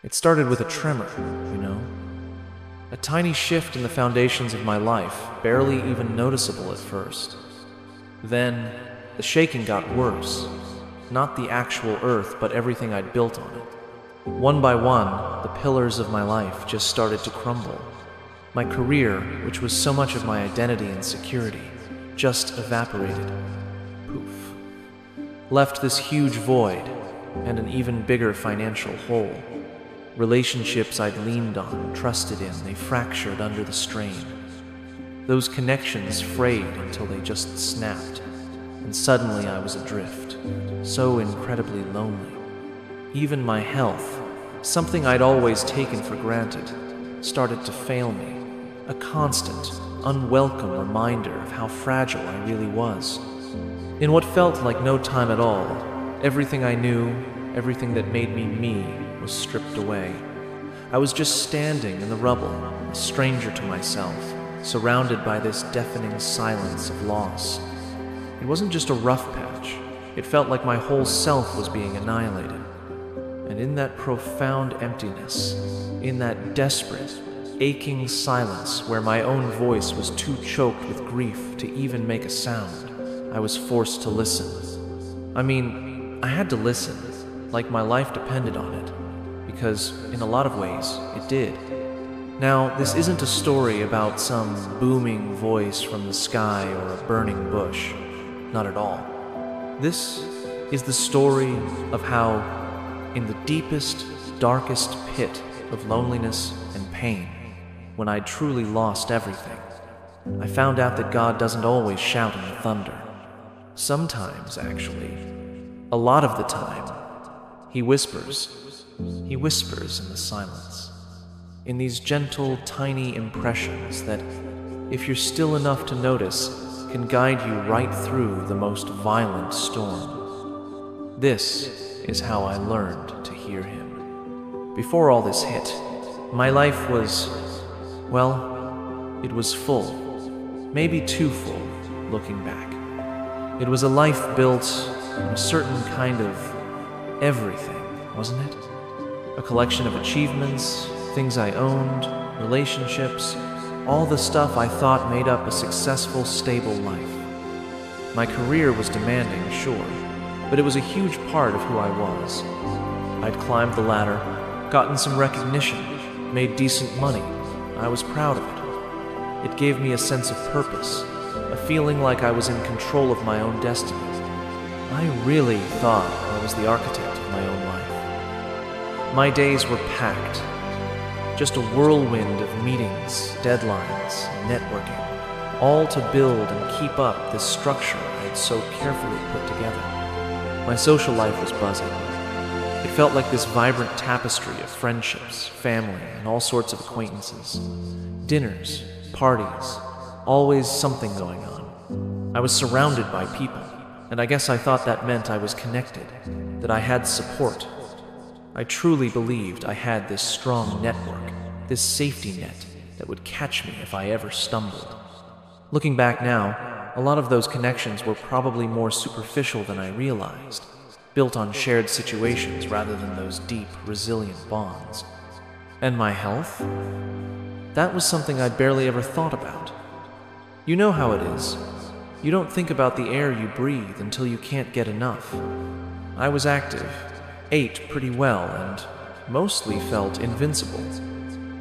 It started with a tremor, you know? A tiny shift in the foundations of my life, barely even noticeable at first. Then, the shaking got worse. Not the actual earth, but everything I'd built on it. One by one, the pillars of my life just started to crumble. My career, which was so much of my identity and security, just evaporated. Poof. Left this huge void, and an even bigger financial hole. Relationships I'd leaned on, trusted in, they fractured under the strain. Those connections frayed until they just snapped, and suddenly I was adrift, so incredibly lonely. Even my health, something I'd always taken for granted, started to fail me, a constant, unwelcome reminder of how fragile I really was. In what felt like no time at all, everything I knew, everything that made me me, was stripped away. I was just standing in the rubble, a stranger to myself, surrounded by this deafening silence of loss. It wasn't just a rough patch. It felt like my whole self was being annihilated. And in that profound emptiness, in that desperate, aching silence where my own voice was too choked with grief to even make a sound, I was forced to listen. I mean, I had to listen, like my life depended on it. Because, in a lot of ways, it did. Now, this isn't a story about some booming voice from the sky or a burning bush. Not at all. This is the story of how, in the deepest, darkest pit of loneliness and pain, when I'd truly lost everything, I found out that God doesn't always shout in the thunder. Sometimes, actually, a lot of the time, He whispers. He whispers in the silence, in these gentle, tiny impressions that, if you're still enough to notice, can guide you right through the most violent storm. This is how I learned to hear Him. Before all this hit, my life was, well, it was full. Maybe too full, looking back. It was a life built on a certain kind of everything, wasn't it? A collection of achievements, things I owned, relationships, all the stuff I thought made up a successful, stable life. My career was demanding, sure, but it was a huge part of who I was. I'd climbed the ladder, gotten some recognition, made decent money. I was proud of it. It gave me a sense of purpose, a feeling like I was in control of my own destiny. I really thought I was the architect of my own life. My days were packed. Just a whirlwind of meetings, deadlines, and networking, all to build and keep up this structure I had so carefully put together. My social life was buzzing. It felt like this vibrant tapestry of friendships, family, and all sorts of acquaintances. Dinners, parties, always something going on. I was surrounded by people, and I guess I thought that meant I was connected, that I had support. I truly believed I had this strong network, this safety net that would catch me if I ever stumbled. Looking back now, a lot of those connections were probably more superficial than I realized, built on shared situations rather than those deep, resilient bonds. And my health? That was something I'd barely ever thought about. You know how it is. You don't think about the air you breathe until you can't get enough. I was active, ate pretty well, and mostly felt invincible,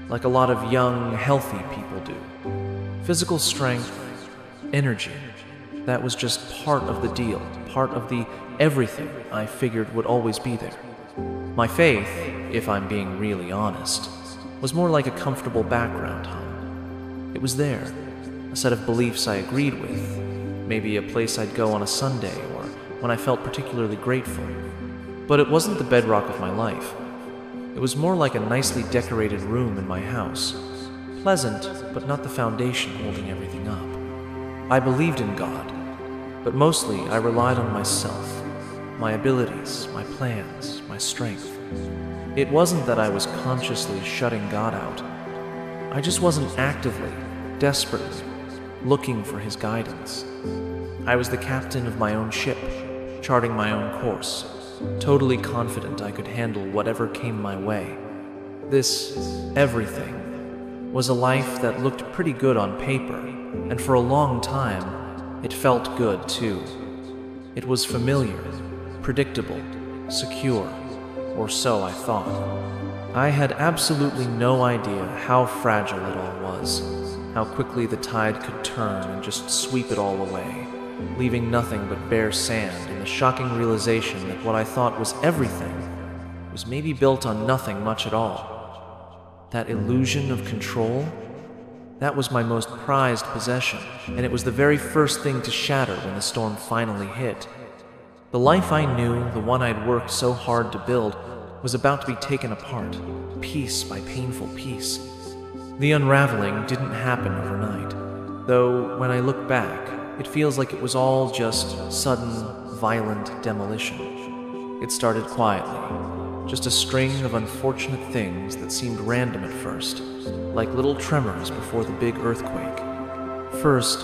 like a lot of young, healthy people do. Physical strength, energy, that was just part of the deal, part of the everything I figured would always be there. My faith, if I'm being really honest, was more like a comfortable background hum. It was there, a set of beliefs I agreed with, maybe a place I'd go on a Sunday or when I felt particularly grateful. But it wasn't the bedrock of my life. It was more like a nicely decorated room in my house. Pleasant, but not the foundation holding everything up. I believed in God, but mostly I relied on myself, my abilities, my plans, my strength. It wasn't that I was consciously shutting God out. I just wasn't actively, desperately, looking for His guidance. I was the captain of my own ship, charting my own course, totally confident I could handle whatever came my way, This everything was a life that looked pretty good on paper, and for a long time, it felt good too. It was familiar, predictable, secure, or so I thought. I had absolutely no idea how fragile it all was, how quickly the tide could turn and just sweep it all away, leaving nothing but bare sand, and the shocking realization that what I thought was everything was maybe built on nothing much at all. That illusion of control, that was my most prized possession, and it was the very first thing to shatter when the storm finally hit. The life I knew, the one I'd worked so hard to build, was about to be taken apart, piece by painful piece. The unraveling didn't happen overnight, though when I look back, it feels like it was all just sudden, violent demolition. It started quietly, just a string of unfortunate things that seemed random at first, like little tremors before the big earthquake. First,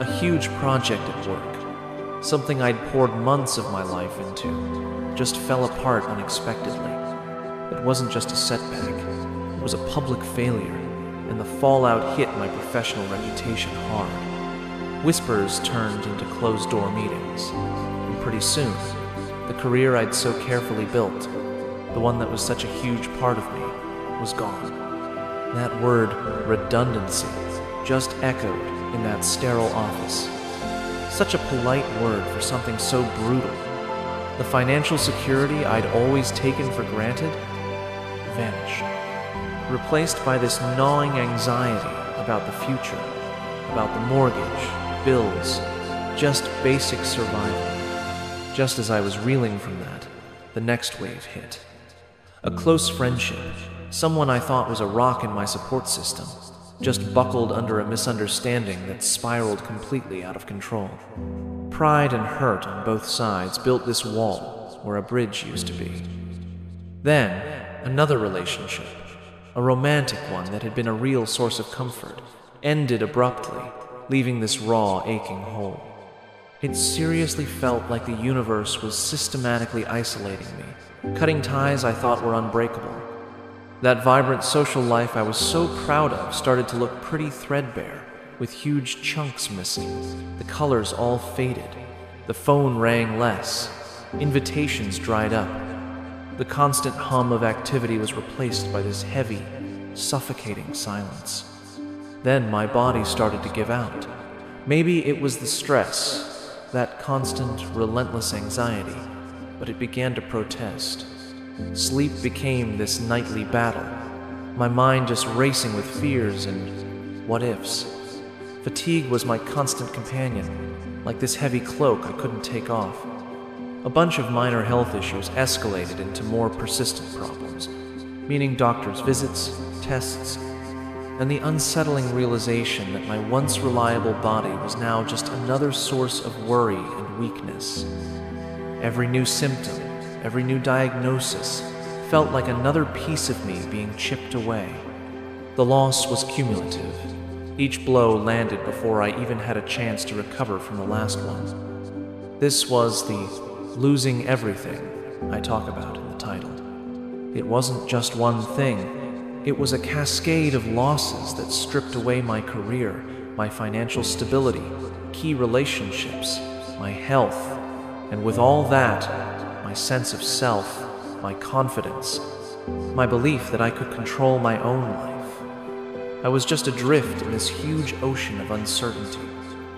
a huge project at work, something I'd poured months of my life into, just fell apart unexpectedly. It wasn't just a setback, it was a public failure, and the fallout hit my professional reputation hard. Whispers turned into closed-door meetings, and pretty soon, the career I'd so carefully built, the one that was such a huge part of me, was gone. That word, redundancy, just echoed in that sterile office. Such a polite word for something so brutal. The financial security I'd always taken for granted vanished, replaced by this gnawing anxiety about the future, about the mortgage, bills, just basic survival. Just as I was reeling from that, the next wave hit. A close friendship, someone I thought was a rock in my support system, just buckled under a misunderstanding that spiraled completely out of control. Pride and hurt on both sides built this wall where a bridge used to be. Then, another relationship, a romantic one that had been a real source of comfort, ended abruptly, leaving this raw, aching hole. It seriously felt like the universe was systematically isolating me, cutting ties I thought were unbreakable. That vibrant social life I was so proud of started to look pretty threadbare, with huge chunks missing, the colors all faded, the phone rang less, invitations dried up. The constant hum of activity was replaced by this heavy, suffocating silence. Then my body started to give out. Maybe it was the stress, that constant, relentless anxiety, but it began to protest. Sleep became this nightly battle, my mind just racing with fears and what-ifs. Fatigue was my constant companion, like this heavy cloak I couldn't take off. A bunch of minor health issues escalated into more persistent problems, meaning doctor's visits, tests, and the unsettling realization that my once reliable body was now just another source of worry and weakness. Every new symptom, every new diagnosis felt like another piece of me being chipped away. The loss was cumulative. Each blow landed before I even had a chance to recover from the last one. This was the losing everything I talk about in the title. It wasn't just one thing. It was a cascade of losses that stripped away my career, my financial stability, key relationships, my health, and with all that, my sense of self, my confidence, my belief that I could control my own life. I was just adrift in this huge ocean of uncertainty,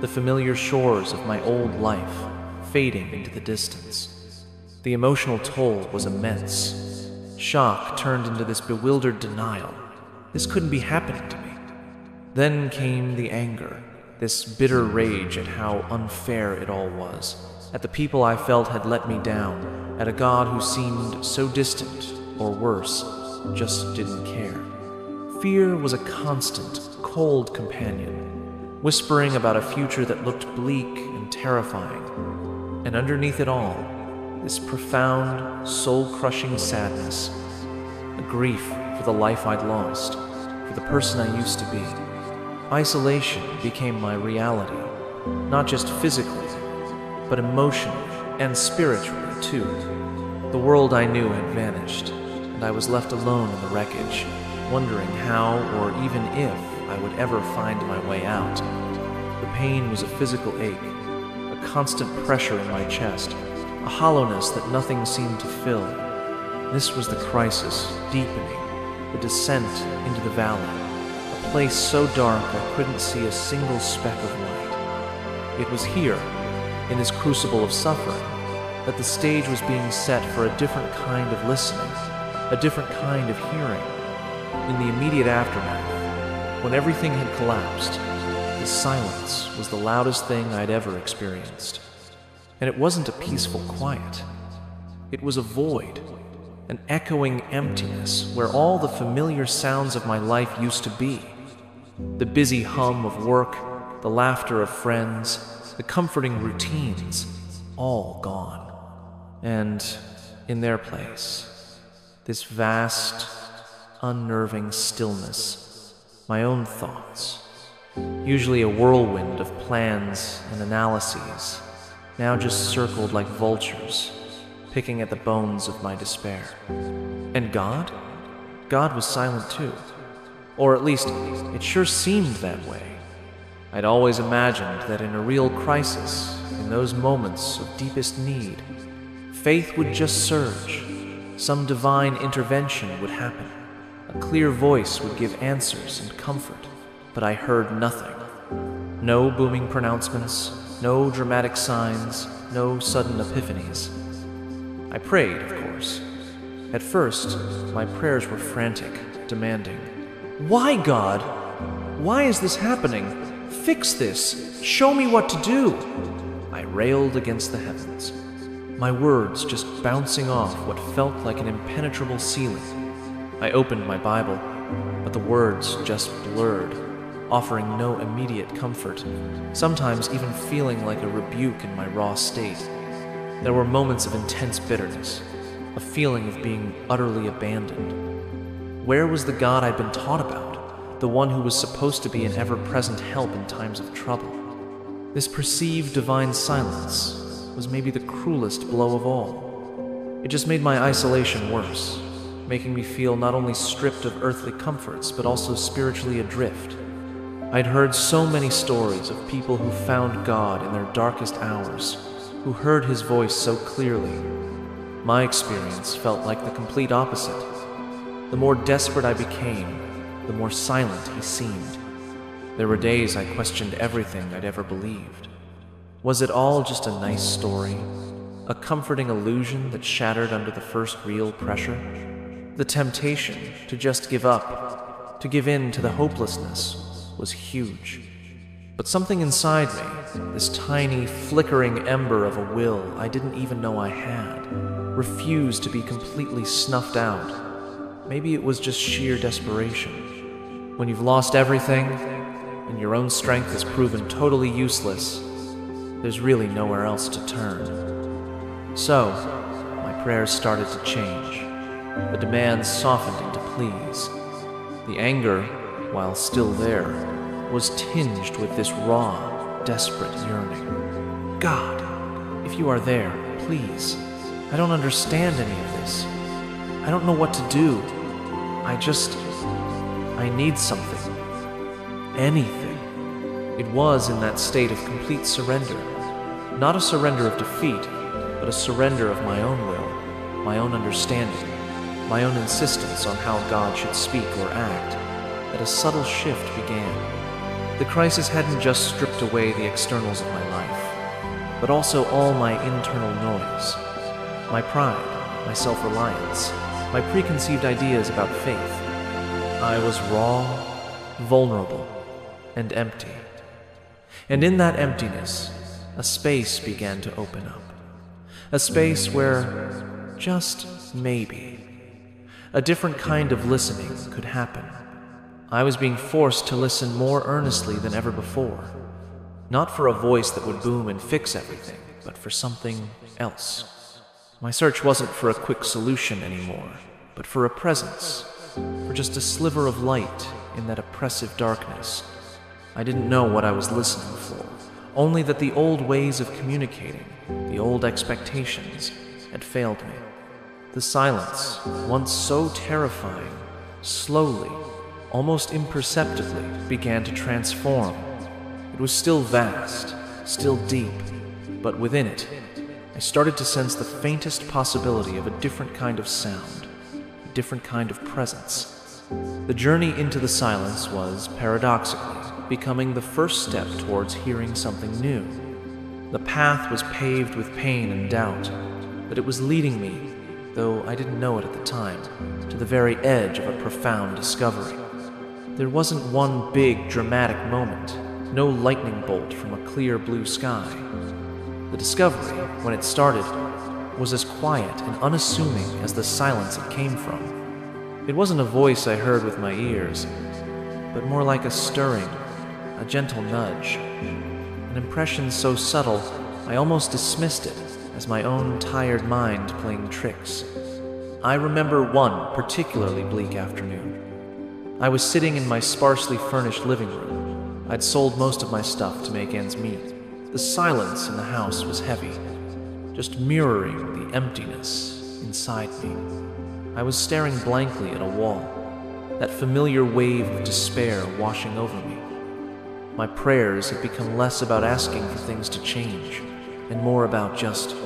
the familiar shores of my old life fading into the distance. The emotional toll was immense. Shock turned into this bewildered denial. This couldn't be happening to me. Then came the anger, this bitter rage at how unfair it all was, at the people I felt had let me down, at a God who seemed so distant, or worse, just didn't care. Fear was a constant, cold companion, whispering about a future that looked bleak and terrifying. And underneath it all, this profound, soul-crushing sadness, a grief for the life I'd lost, for the person I used to be. Isolation became my reality, not just physically, but emotionally and spiritually too. The world I knew had vanished, and I was left alone in the wreckage, wondering how or even if I would ever find my way out. The pain was a physical ache, a constant pressure in my chest, a hollowness that nothing seemed to fill. This was the crisis, deepening, the descent into the valley, a place so dark I couldn't see a single speck of light. It was here, in this crucible of suffering, that the stage was being set for a different kind of listening, a different kind of hearing. In the immediate aftermath, when everything had collapsed, the silence was the loudest thing I'd ever experienced. And it wasn't a peaceful quiet. It was a void, an echoing emptiness where all the familiar sounds of my life used to be. The busy hum of work, the laughter of friends, the comforting routines, all gone. And in their place, this vast, unnerving stillness, my own thoughts, usually a whirlwind of plans and analyses, now just circled like vultures, picking at the bones of my despair. And God? God was silent too. Or at least, it sure seemed that way. I'd always imagined that in a real crisis, in those moments of deepest need, faith would just surge, some divine intervention would happen, a clear voice would give answers and comfort, but I heard nothing. No booming pronouncements, no dramatic signs, no sudden epiphanies. I prayed, of course. At first, my prayers were frantic, demanding, "Why, God? Why is this happening? Fix this! Show me what to do!" I railed against the heavens, my words just bouncing off what felt like an impenetrable ceiling. I opened my Bible, but the words just blurred, offering no immediate comfort, sometimes even feeling like a rebuke in my raw state. There were moments of intense bitterness, a feeling of being utterly abandoned. Where was the God I'd been taught about, the one who was supposed to be an ever-present help in times of trouble? This perceived divine silence was maybe the cruelest blow of all. It just made my isolation worse, making me feel not only stripped of earthly comforts, but also spiritually adrift. I'd heard so many stories of people who found God in their darkest hours, who heard his voice so clearly. My experience felt like the complete opposite. The more desperate I became, the more silent he seemed. There were days I questioned everything I'd ever believed. Was it all just a nice story? A comforting illusion that shattered under the first real pressure? The temptation to just give up, to give in to the hopelessness, was huge. But something inside me, this tiny, flickering ember of a will I didn't even know I had, refused to be completely snuffed out. Maybe it was just sheer desperation. When you've lost everything, and your own strength has proven totally useless, there's really nowhere else to turn. So, my prayers started to change. The demands softened into pleas. The anger, while still there, was tinged with this raw, desperate yearning. God, if you are there, please. I don't understand any of this. I don't know what to do. I need something. Anything. It was in that state of complete surrender. Not a surrender of defeat, but a surrender of my own will, my own understanding, my own insistence on how God should speak or act, that a subtle shift began. The crisis hadn't just stripped away the externals of my life, but also all my internal noise, my pride, my self-reliance, my preconceived ideas about faith. I was raw, vulnerable, and empty. And in that emptiness, a space began to open up. A space where, just maybe, a different kind of listening could happen. I was being forced to listen more earnestly than ever before. Not for a voice that would boom and fix everything, but for something else. My search wasn't for a quick solution anymore, but for a presence, for just a sliver of light in that oppressive darkness. I didn't know what I was listening for, only that the old ways of communicating, the old expectations, had failed me. The silence, once so terrifying, slowly, almost imperceptibly, began to transform. It was still vast, still deep, but within it, I started to sense the faintest possibility of a different kind of sound, a different kind of presence. The journey into the silence was, paradoxically, becoming the first step towards hearing something new. The path was paved with pain and doubt, but it was leading me, though I didn't know it at the time, to the very edge of a profound discovery. There wasn't one big, dramatic moment, no lightning bolt from a clear blue sky. The discovery, when it started, was as quiet and unassuming as the silence it came from. It wasn't a voice I heard with my ears, but more like a stirring, a gentle nudge, an impression so subtle I almost dismissed it as my own tired mind playing tricks. I remember one particularly bleak afternoon. I was sitting in my sparsely furnished living room. I'd sold most of my stuff to make ends meet. The silence in the house was heavy, just mirroring the emptiness inside me. I was staring blankly at a wall, that familiar wave of despair washing over me. My prayers had become less about asking for things to change, and more about just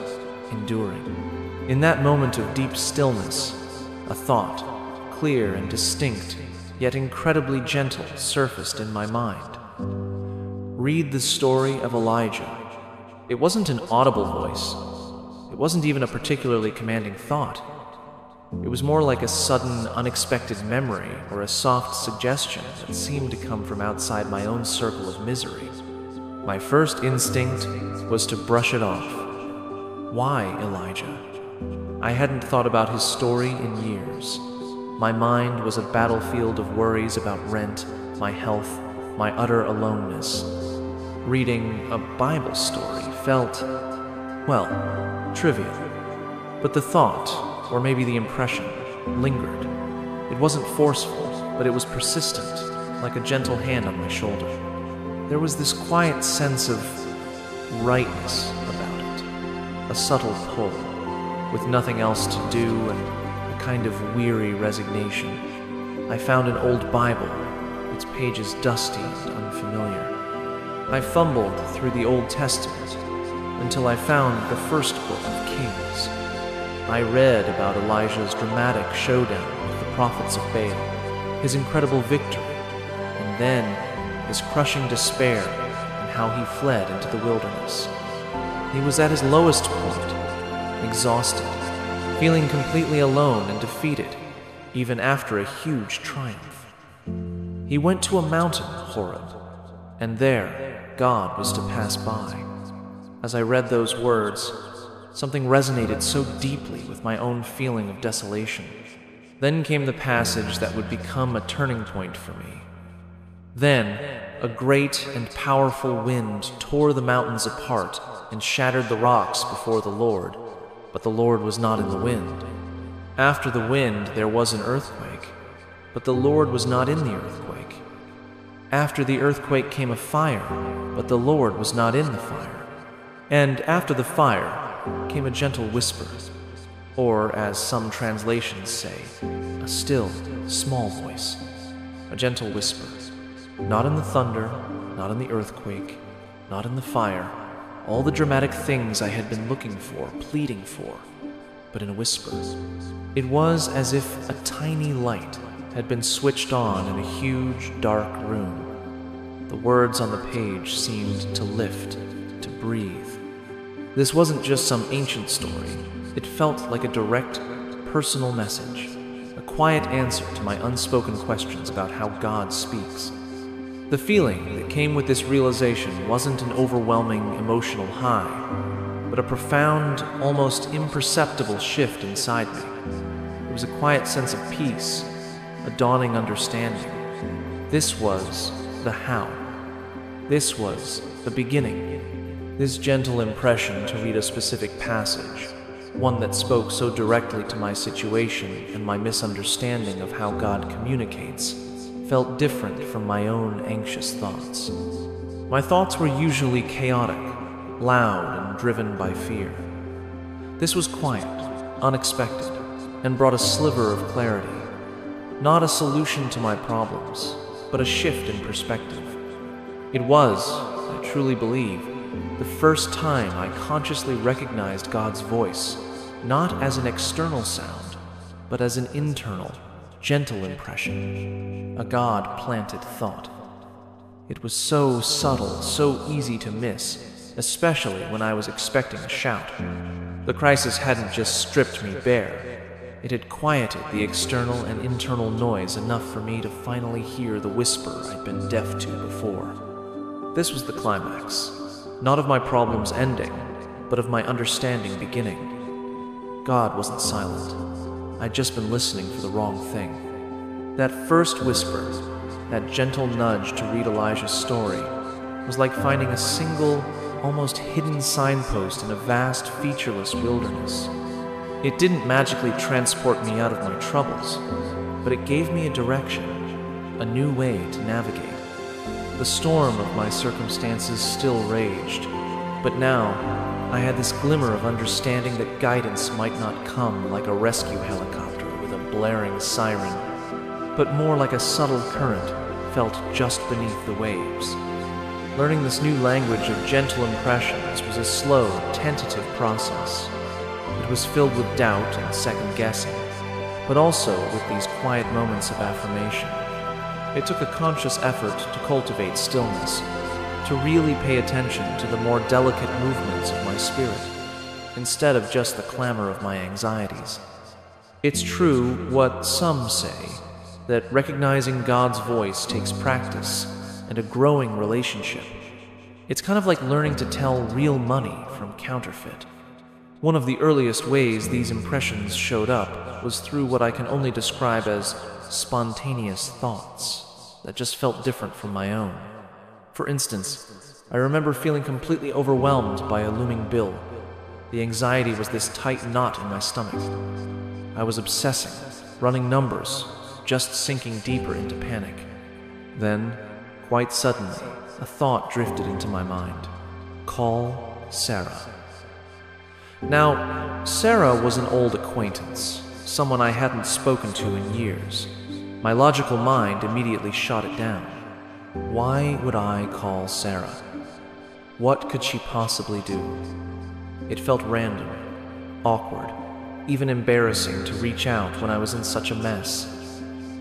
enduring. In that moment of deep stillness, a thought, clear and distinct, yet incredibly gentle, surfaced in my mind. Read the story of Elijah. It wasn't an audible voice. It wasn't even a particularly commanding thought. It was more like a sudden, unexpected memory or a soft suggestion that seemed to come from outside my own circle of misery. My first instinct was to brush it off. Why Elijah? I hadn't thought about his story in years. My mind was a battlefield of worries about rent, my health, my utter aloneness. Reading a Bible story felt, well, trivial. But the thought, or maybe the impression, lingered. It wasn't forceful, but it was persistent, like a gentle hand on my shoulder. There was this quiet sense of rightness about it, a subtle pull, with nothing else to do and a kind of weary resignation. I found an old Bible, its pages dusty and unfamiliar. I fumbled through the Old Testament until I found the first book of Kings. I read about Elijah's dramatic showdown with the prophets of Baal, his incredible victory, and then his crushing despair and how he fled into the wilderness. He was at his lowest point, exhausted, feeling completely alone and defeated, even after a huge triumph. He went to a mountain, Horeb, and there God was to pass by. As I read those words, something resonated so deeply with my own feeling of desolation. Then came the passage that would become a turning point for me. Then, a great and powerful wind tore the mountains apart and shattered the rocks before the Lord, but the Lord was not in the wind. After the wind, there was an earthquake, but the Lord was not in the earthquake. After the earthquake came a fire, but the Lord was not in the fire. And after the fire came a gentle whisper, or as some translations say, a still, small voice, a gentle whisper, not in the thunder, not in the earthquake, not in the fire, all the dramatic things I had been looking for, pleading for, but in a whisper. It was as if a tiny light had been switched on in a huge, dark room. The words on the page seemed to lift, to breathe. This wasn't just some ancient story. It felt like a direct, personal message, a quiet answer to my unspoken questions about how God speaks. The feeling that came with this realization wasn't an overwhelming emotional high, but a profound, almost imperceptible shift inside me. It was a quiet sense of peace, a dawning understanding. This was the how. This was the beginning. This gentle impression to read a specific passage, one that spoke so directly to my situation and my misunderstanding of how God communicates, felt different from my own anxious thoughts. My thoughts were usually chaotic, loud, and driven by fear. This was quiet, unexpected, and brought a sliver of clarity. Not a solution to my problems, but a shift in perspective. It was, I truly believe, the first time I consciously recognized God's voice, not as an external sound, but as an internal, gentle impression, a God-planted thought. It was so subtle, so easy to miss, especially when I was expecting a shout. The crisis hadn't just stripped me bare. It had quieted the external and internal noise enough for me to finally hear the whisper I'd been deaf to before. This was the climax, not of my problems ending, but of my understanding beginning. God wasn't silent. I'd just been listening for the wrong thing. That first whisper, that gentle nudge to read Elijah's story, was like finding a single, almost hidden signpost in a vast, featureless wilderness. It didn't magically transport me out of my troubles, but it gave me a direction, a new way to navigate. The storm of my circumstances still raged, but now I had this glimmer of understanding that guidance might not come like a rescue helicopter with a blaring siren, but more like a subtle current felt just beneath the waves. Learning this new language of gentle impressions was a slow, tentative process. It was filled with doubt and second-guessing, but also with these quiet moments of affirmation. It took a conscious effort to cultivate stillness, to really pay attention to the more delicate movements of my spirit, instead of just the clamor of my anxieties. It's true what some say, that recognizing God's voice takes practice and a growing relationship. It's kind of like learning to tell real money from counterfeit. One of the earliest ways these impressions showed up was through what I can only describe as spontaneous thoughts that just felt different from my own. For instance, I remember feeling completely overwhelmed by a looming bill. The anxiety was this tight knot in my stomach. I was obsessing, running numbers, just sinking deeper into panic. Then, quite suddenly, a thought drifted into my mind. Call Sarah. Now, Sarah was an old acquaintance, someone I hadn't spoken to in years. My logical mind immediately shot it down. Why would I call Sarah? What could she possibly do? It felt random, awkward, even embarrassing to reach out when I was in such a mess.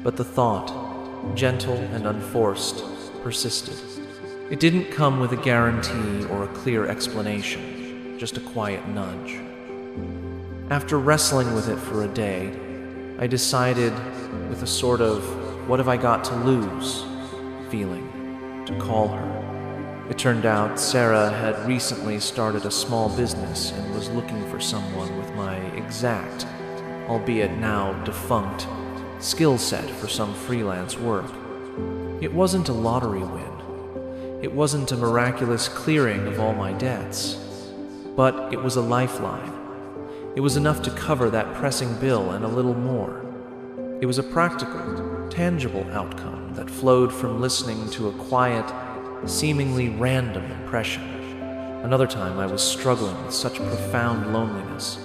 But the thought, gentle and unforced, persisted. It didn't come with a guarantee or a clear explanation, just a quiet nudge. After wrestling with it for a day, I decided, with a sort of what have I got to lose feeling, to call her. It turned out Sarah had recently started a small business and was looking for someone with my exact, albeit now defunct, skill set for some freelance work. It wasn't a lottery win. It wasn't a miraculous clearing of all my debts. But it was a lifeline. It was enough to cover that pressing bill and a little more. It was a practical, tangible outcome that flowed from listening to a quiet, seemingly random impression. Another time I was struggling with such profound loneliness.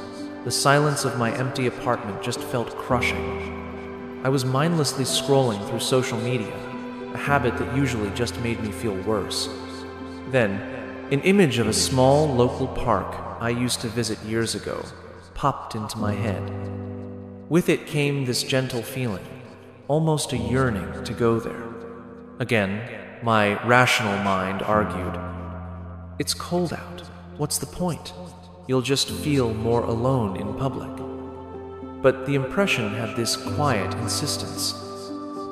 The silence of my empty apartment just felt crushing. I was mindlessly scrolling through social media, a habit that usually just made me feel worse. Then, an image of a small local park I used to visit years ago popped into my head. With it came this gentle feeling, almost a yearning to go there. Again, my rational mind argued, "It's cold out. What's the point? You'll just feel more alone in public." But the impression had this quiet insistence.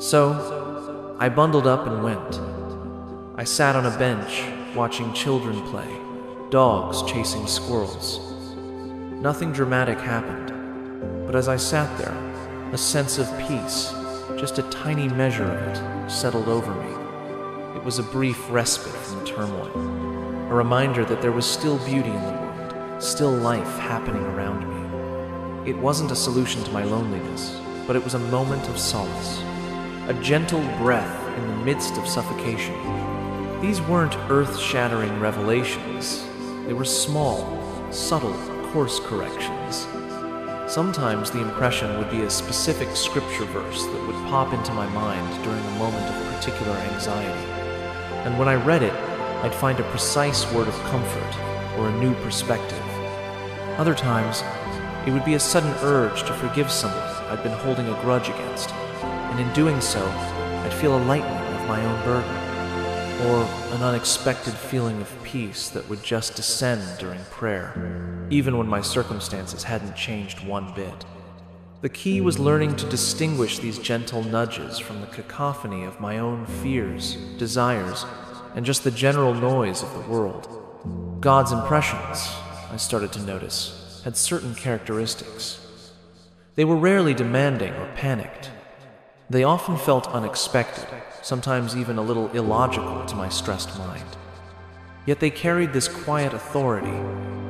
So, I bundled up and went. I sat on a bench, watching children play, dogs chasing squirrels. Nothing dramatic happened, but as I sat there, a sense of peace, just a tiny measure of it, settled over me. It was a brief respite from the turmoil, a reminder that there was still beauty in the world, still life happening around me. It wasn't a solution to my loneliness, but it was a moment of solace, a gentle breath in the midst of suffocation. These weren't earth-shattering revelations. They were small, subtle course corrections. Sometimes the impression would be a specific scripture verse that would pop into my mind during a moment of particular anxiety. And when I read it, I'd find a precise word of comfort or a new perspective. Other times, it would be a sudden urge to forgive someone I'd been holding a grudge against, and in doing so, I'd feel a lightening of my own burden, or an unexpected feeling of peace that would just descend during prayer, even when my circumstances hadn't changed one bit. The key was learning to distinguish these gentle nudges from the cacophony of my own fears, desires, and just the general noise of the world. God's impressions, I started to notice, had certain characteristics. They were rarely demanding or panicked. They often felt unexpected, sometimes even a little illogical to my stressed mind. Yet they carried this quiet authority,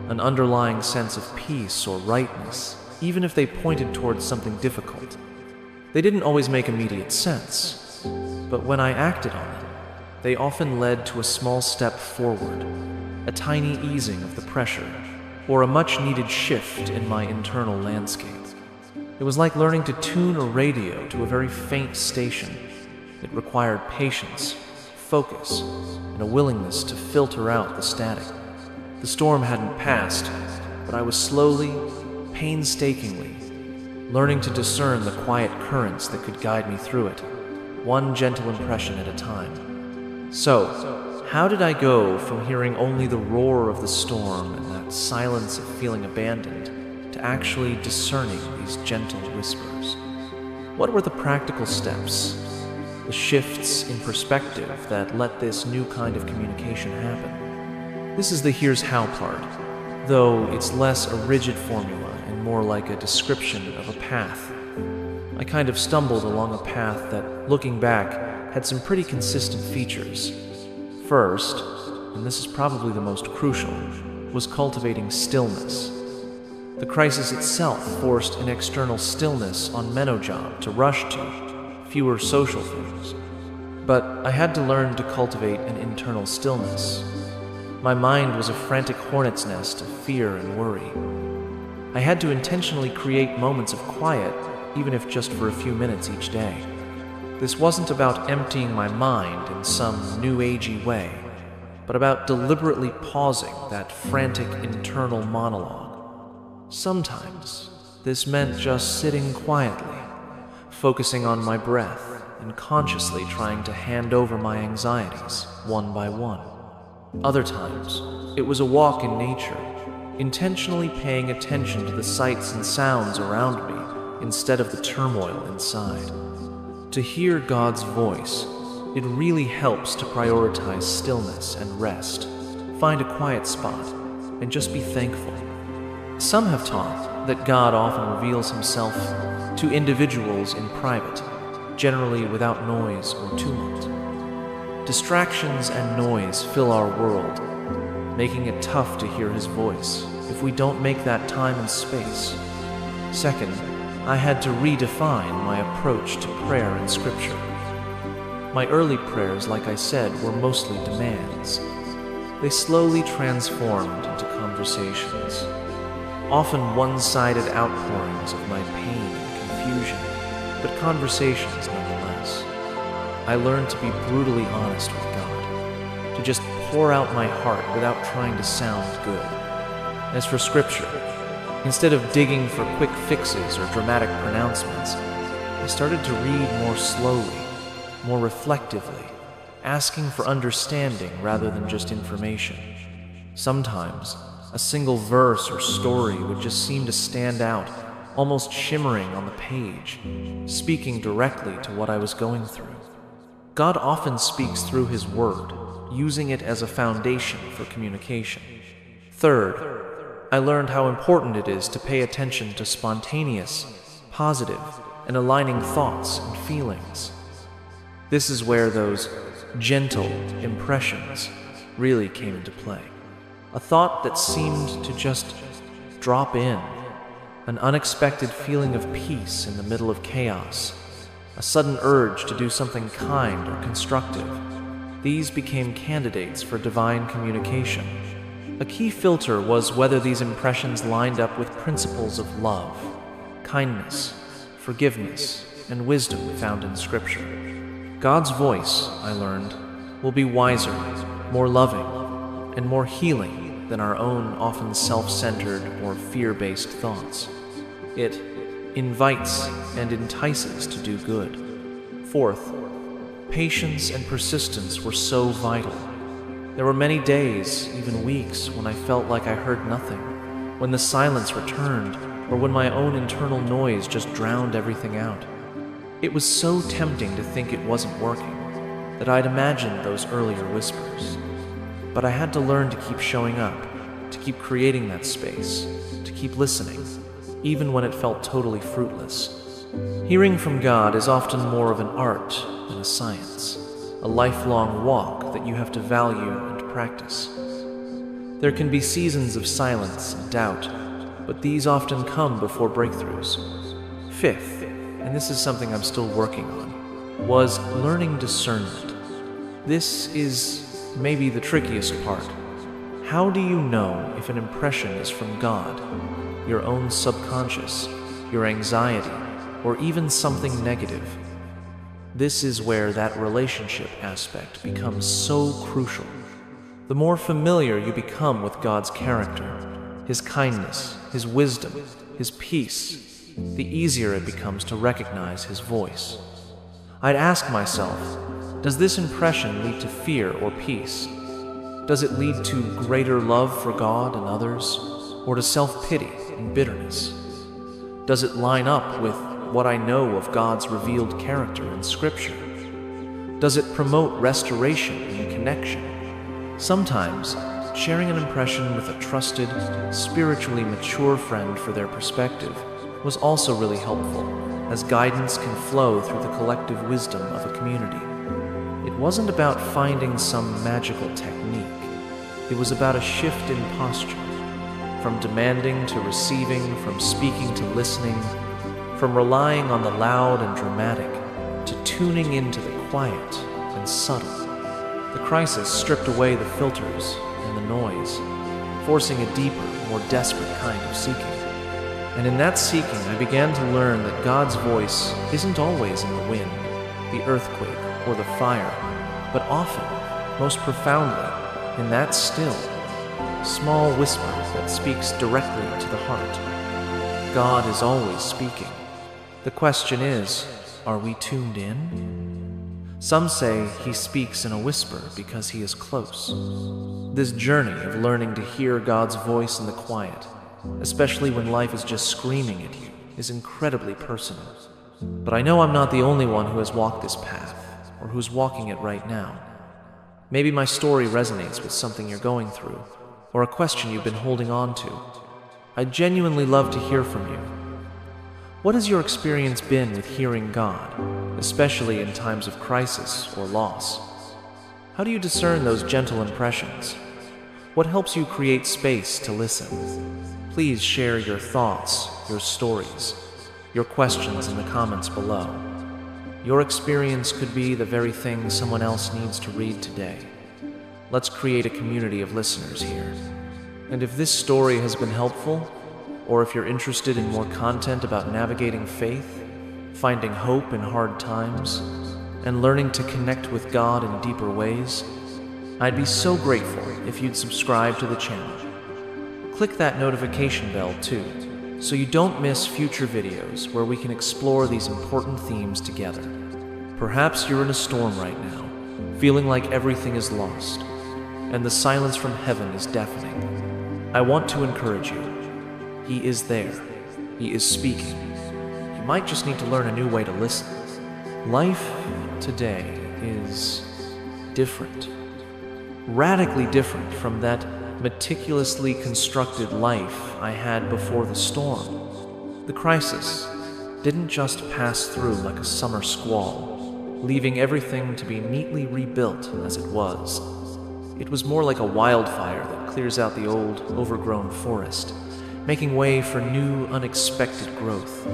an underlying sense of peace or rightness, even if they pointed towards something difficult. They didn't always make immediate sense, but when I acted on them, they often led to a small step forward, a tiny easing of the pressure, or a much-needed shift in my internal landscape. It was like learning to tune a radio to a very faint station. It required patience, focus, and a willingness to filter out the static. The storm hadn't passed, but I was slowly, painstakingly, learning to discern the quiet currents that could guide me through it, one gentle impression at a time. So, how did I go from hearing only the roar of the storm and that silence of feeling abandoned to actually discerning these gentle whispers? What were the practical steps, the shifts in perspective that let this new kind of communication happen? This is the here's how part, though it's less a rigid formula and more like a description of a path. I kind of stumbled along a path that, looking back, had some pretty consistent features. First, and this is probably the most crucial, was cultivating stillness. The crisis itself forced an external stillness on Menojob to rush to, fewer social things. But I had to learn to cultivate an internal stillness. My mind was a frantic hornet's nest of fear and worry. I had to intentionally create moments of quiet, even if just for a few minutes each day. This wasn't about emptying my mind in some new agey way, but about deliberately pausing that frantic internal monologue. Sometimes this meant just sitting quietly, focusing on my breath and consciously trying to hand over my anxieties one by one. Other times, it was a walk in nature, intentionally paying attention to the sights and sounds around me instead of the turmoil inside. To hear God's voice, it really helps to prioritize stillness and rest. Find a quiet spot and just be thankful. Some have taught that God often reveals himself to individuals in private, generally without noise or tumult. Distractions and noise fill our world, making it tough to hear his voice if we don't make that time and space. Second, I had to redefine my approach to prayer and scripture. My early prayers, like I said, were mostly demands. They slowly transformed into conversations, often one-sided outpourings of my pain and confusion, but conversations nonetheless. I learned to be brutally honest with God, to just pour out my heart without trying to sound good. As for scripture, instead of digging for quick fixes or dramatic pronouncements, I started to read more slowly, more reflectively, asking for understanding rather than just information. Sometimes, a single verse or story would just seem to stand out, almost shimmering on the page, speaking directly to what I was going through. God often speaks through his word, using it as a foundation for communication. Third, I learned how important it is to pay attention to spontaneous, positive, and aligning thoughts and feelings. This is where those gentle impressions really came into play. A thought that seemed to just drop in, an unexpected feeling of peace in the middle of chaos, a sudden urge to do something kind or constructive. These became candidates for divine communication. A key filter was whether these impressions lined up with principles of love, kindness, forgiveness, and wisdom found in Scripture. God's voice, I learned, will be wiser, more loving, and more healing than our own often self-centered or fear-based thoughts. It invites and entices to do good. Fourth, patience and persistence were so vital. There were many days, even weeks, when I felt like I heard nothing, when the silence returned, or when my own internal noise just drowned everything out. It was so tempting to think it wasn't working, that I'd imagined those earlier whispers. But I had to learn to keep showing up, to keep creating that space, to keep listening, even when it felt totally fruitless. Hearing from God is often more of an art than a science, a lifelong walk that you have to value and practice. There can be seasons of silence and doubt, but these often come before breakthroughs. Fifth, and this is something I'm still working on, was learning discernment. This is maybe the trickiest part. How do you know if an impression is from God, your own subconscious, your anxiety, or even something negative? This is where that relationship aspect becomes so crucial. The more familiar you become with God's character, His kindness, His wisdom, His peace, the easier it becomes to recognize His voice. I'd ask myself, does this impression lead to fear or peace? Does it lead to greater love for God and others, or to self-pity and bitterness? Does it line up with what I know of God's revealed character in Scripture? Does it promote restoration and connection? Sometimes, sharing an impression with a trusted, spiritually mature friend for their perspective was also really helpful, as guidance can flow through the collective wisdom of a community. It wasn't about finding some magical technique. It was about a shift in posture, from demanding to receiving, from speaking to listening, from relying on the loud and dramatic to tuning into the quiet and subtle. The crisis stripped away the filters and the noise, forcing a deeper, more desperate kind of seeking. And in that seeking, I began to learn that God's voice isn't always in the wind, the earthquake, or the fire, but often, most profoundly, in that still, small whisper that speaks directly to the heart. God is always speaking. The question is, are we tuned in? Some say He speaks in a whisper because He is close. This journey of learning to hear God's voice in the quiet, especially when life is just screaming at you, is incredibly personal. But I know I'm not the only one who has walked this path, or who's walking it right now. Maybe my story resonates with something you're going through, or a question you've been holding on to. I'd genuinely love to hear from you. What has your experience been with hearing God, especially in times of crisis or loss? How do you discern those gentle impressions? What helps you create space to listen? Please share your thoughts, your stories, your questions in the comments below. Your experience could be the very thing someone else needs to read today. Let's create a community of listeners here. And if this story has been helpful, or if you're interested in more content about navigating faith, finding hope in hard times, and learning to connect with God in deeper ways, I'd be so grateful if you'd subscribe to the channel. Click that notification bell too, so you don't miss future videos where we can explore these important themes together. Perhaps you're in a storm right now, feeling like everything is lost, and the silence from heaven is deafening. I want to encourage you. He is there. He is speaking. You might just need to learn a new way to listen. Life today is different. Radically different from that meticulously constructed life I had before the storm. The crisis didn't just pass through like a summer squall, leaving everything to be neatly rebuilt as it was. It was more like a wildfire that clears out the old, overgrown forest, making way for new, unexpected growth.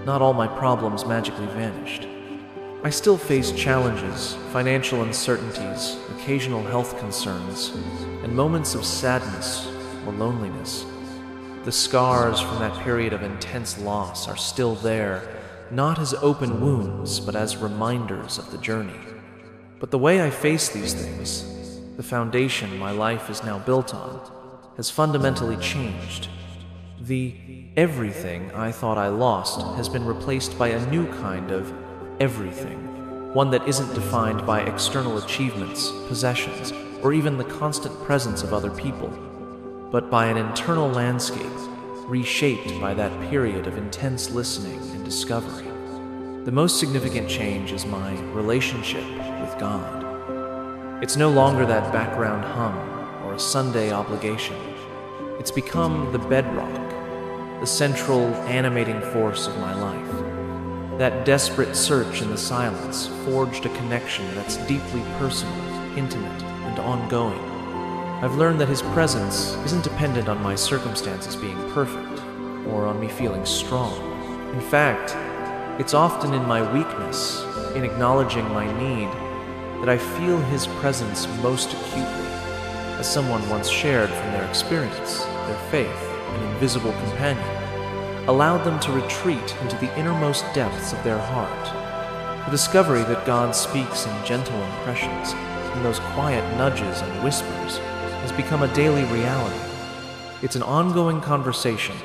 Not all my problems magically vanished. I still face challenges, financial uncertainties, occasional health concerns, and moments of sadness or loneliness. The scars from that period of intense loss are still there, not as open wounds, but as reminders of the journey. But the way I face these things, the foundation my life is now built on, has fundamentally changed. The everything I thought I lost has been replaced by a new kind of everything, one that isn't defined by external achievements, possessions, or even the constant presence of other people, but by an internal landscape reshaped by that period of intense listening and discovery. The most significant change is my relationship with God. It's no longer that background hum or a Sunday obligation. It's become the bedrock, the central animating force of my life. That desperate search in the silence forged a connection that's deeply personal, intimate, and ongoing. I've learned that His presence isn't dependent on my circumstances being perfect or on me feeling strong. In fact, it's often in my weakness, in acknowledging my need, that I feel His presence most acutely. As someone once shared from their experience, their faith, an invisible companion, allowed them to retreat into the innermost depths of their heart. The discovery that God speaks in gentle impressions, in those quiet nudges and whispers, has become a daily reality. It's an ongoing conversation,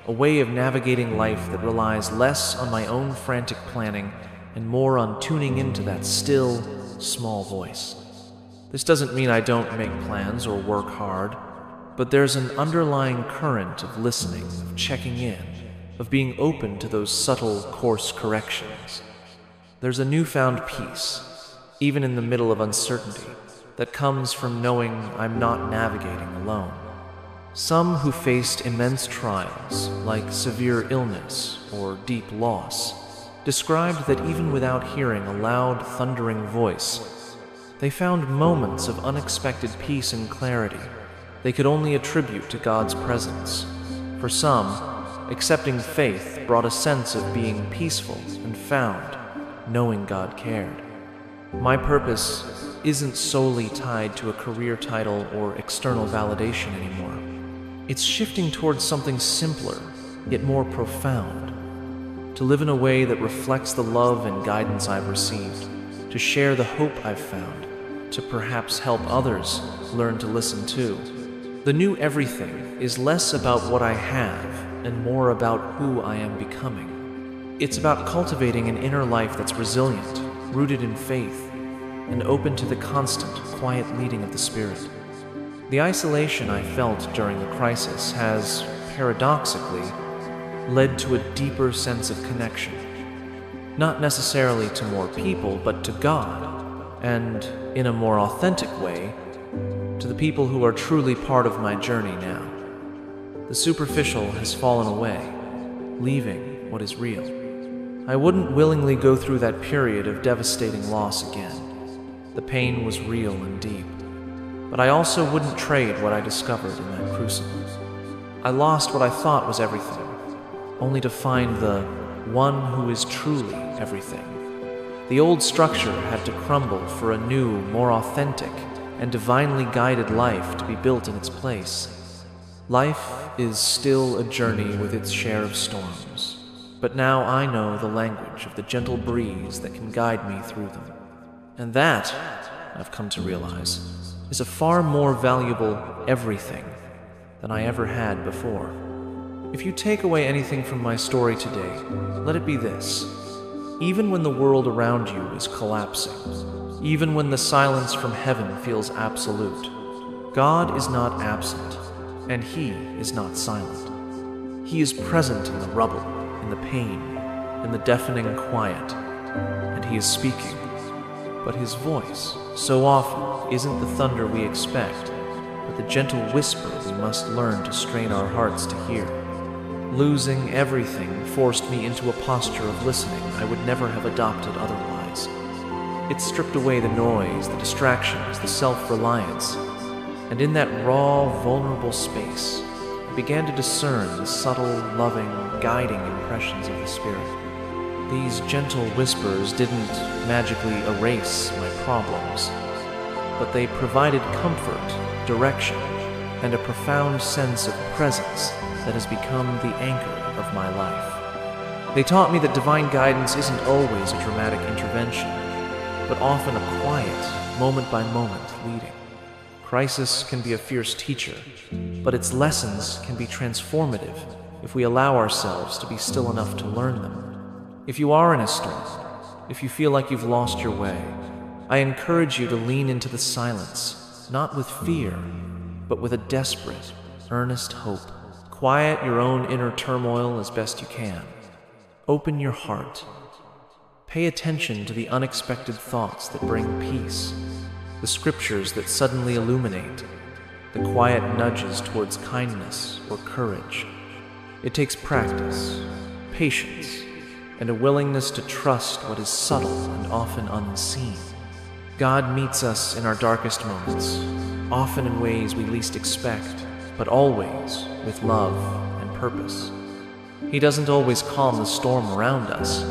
a way of navigating life that relies less on my own frantic planning and more on tuning into that still, small voice. This doesn't mean I don't make plans or work hard, but there's an underlying current of listening, of checking in, of being open to those subtle course corrections. There's a newfound peace, even in the middle of uncertainty, that comes from knowing I'm not navigating alone. Some who faced immense trials, like severe illness or deep loss, described that even without hearing a loud, thundering voice, they found moments of unexpected peace and clarity they could only attribute to God's presence. For some, accepting faith brought a sense of being peaceful and found, knowing God cared. My purpose isn't solely tied to a career title or external validation anymore. It's shifting towards something simpler, yet more profound. To live in a way that reflects the love and guidance I've received, to share the hope I've found, to perhaps help others learn to listen too. The new everything is less about what I have and more about who I am becoming. It's about cultivating an inner life that's resilient, rooted in faith, and open to the constant, quiet leading of the Spirit. The isolation I felt during the crisis has, paradoxically, led to a deeper sense of connection. Not necessarily to more people, but to God, and, in a more authentic way, to the people who are truly part of my journey now. The superficial has fallen away, leaving what is real. I wouldn't willingly go through that period of devastating loss again. The pain was real and deep, but I also wouldn't trade what I discovered in that crucible. I lost what I thought was everything, only to find the one who is truly everything. The old structure had to crumble for a new, more authentic, and divinely guided life to be built in its place. Life is still a journey with its share of storms, but now I know the language of the gentle breeze that can guide me through them. And that, I've come to realize, is a far more valuable everything than I ever had before. If you take away anything from my story today, let it be this. Even when the world around you is collapsing, even when the silence from heaven feels absolute, God is not absent, and He is not silent. He is present in the rubble, in the pain, in the deafening quiet, and He is speaking. But His voice, so often, isn't the thunder we expect, but the gentle whisper we must learn to strain our hearts to hear. Losing everything forced me into a posture of listening I would never have adopted otherwise. It stripped away the noise, the distractions, the self-reliance, and in that raw, vulnerable space, I began to discern the subtle, loving, guiding impressions of the Spirit. These gentle whispers didn't magically erase my problems, but they provided comfort, direction, and a profound sense of presence that has become the anchor of my life. They taught me that divine guidance isn't always a dramatic intervention, but often a quiet, moment-by-moment leading. Crisis can be a fierce teacher, but its lessons can be transformative if we allow ourselves to be still enough to learn them. If you are in a storm, if you feel like you've lost your way, I encourage you to lean into the silence, not with fear, but with a desperate, earnest hope. Quiet your own inner turmoil as best you can. Open your heart. Pay attention to the unexpected thoughts that bring peace, the scriptures that suddenly illuminate, the quiet nudges towards kindness or courage. It takes practice, patience, and a willingness to trust what is subtle and often unseen. God meets us in our darkest moments, often in ways we least expect, but always with love and purpose. He doesn't always calm the storm around us,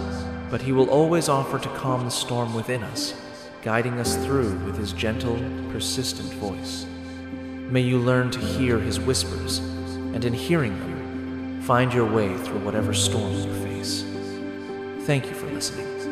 but He will always offer to calm the storm within us, guiding us through with His gentle, persistent voice. May you learn to hear His whispers, and in hearing them, find your way through whatever storm you face. Thank you for listening.